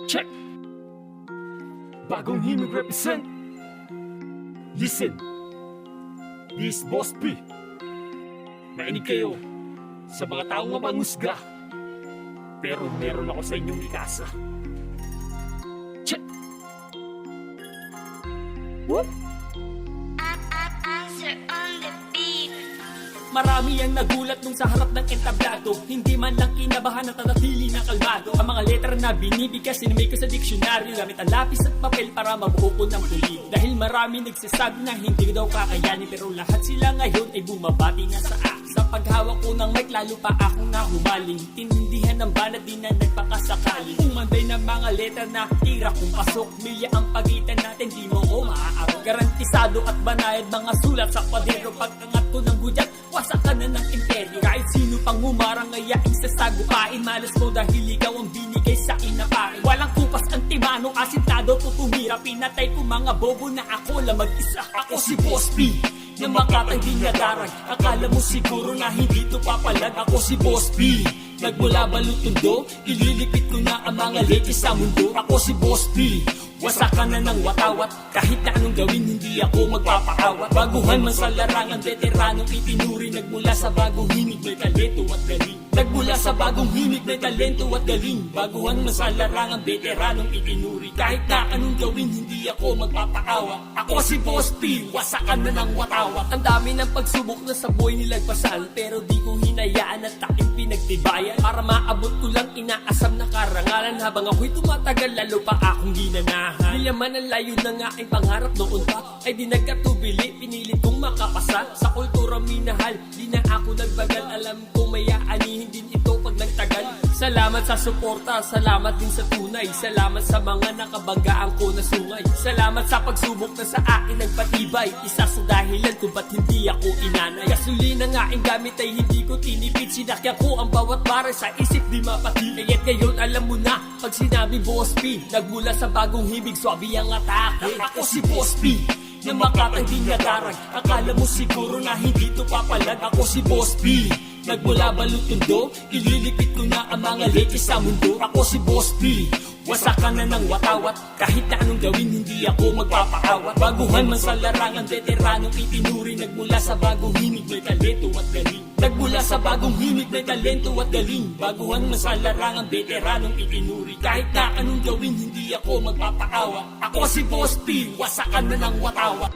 Check. Bagong himig represent. Listen. This Boss P. Mainig kayo sa mga taong mapangusga. Pero meron ako sa inyong ikasa. Check. Whoop. Answer on the beat. Marami ang nagulat nung sa harap ng entablado. Hindi man lang kinabahan at nanatili na kalmado. Ang mga letra na binibigkas, sinimay ko sa diksyonaryo. Gamit ang lapis at papel para mabuo ko ng pulido. Dahil marami nagsasabi na hindi daw kakayanin, pero lahat sila ngayon ay bumabati na sa akin. Sa paghawak ko ng mic, lalo pa akong nahumaling. Tindihan ng banat, di na nagpakasakali. Umanday ng mga letra na tira kong pasok. Milya ang pagitan natin, di mo ko maaarok. Garantisado at banayad mga sulat sa kwadero. Pagkangat ko ng gudyat, wasak ka na ng imperyo. Kahit sino pang humarang ngayain sa sagupain, malas mo dahil ikaw ang binigay sa inapain. Walang kupas ang timano, asintado to tumira. Pinatay ko mga bobo na ako lang mag-isa. Ako si Boss P, na makatay di nadarag. Akala mo siguro na hindi to papalag. Ako si Boss P, nagmula balutundo, ililipit ko na ang mga leke sa mundo. Ako si Boss P, wasakan na ng watawat. Kahit na anong gawin, hindi ako magpapaawat. Baguhan man sa larangan, veteranong itinuri. Nagmula sa bagong himig, may talento at galing. Nagmula sa bagong himig, may talento at galing. Baguhan man sa larangan, veteranong itinuri. Kahit na anong gawin, hindi ako magpapaawat. Ako si Boss P, wasakan na ng watawat. Ang dami ng pagsubok na sa buhay nilagpasan, pero di ko hinayaan at taking pinagtibayan. Para maabot ko lang inaasam na karangalan. Habang ako'y tumatagal, lalo pa akong ginanahan. Nilaman ang layo ng aking pangarap noon pa, ay di nagkatubili, pinilit kong makapasa. Sa kultura minahal, di na ako nagbagal. Alam ko may aanihin din ito pag nagtagal. Salamat sa suporta, salamat din sa tunay. Salamat sa mga nakabanggaan ko na sungay. Salamat sa pagsubok na sa akin nagpatibay. Isa sa dahilan kung ba't hindi ako inanay. Gasolina nga ang gamit ay hindi ko tinipid. Sinakya ko ang bawat baray sa isip di mapatibay. Kaya't ngayon alam mo na, pag sinabi Boss P, nagmula sa bagong himig, swabe ang atake. Ako si Boss P, na makatay di nadarag. Akala mo siguro na hindi to papalag. Ako si Boss P, nagmula balutundo, ililipit ko na ang mga leke sa mundo. Ako si Boss P, wasakan na ng watawat. Kahit na anong gawin, hindi ako magpapaawat. Baguhan man sa larangan, veteranong itinuri. Nagmula sa bagong himig, may talento at galing. Nagmula sa bagong himig, may talento at galing. Baguhan man sa larangan, veteranong itinuri. Kahit na anong gawin, hindi ako magpapaawat. Ako si Boss P, wasakan na ng watawat.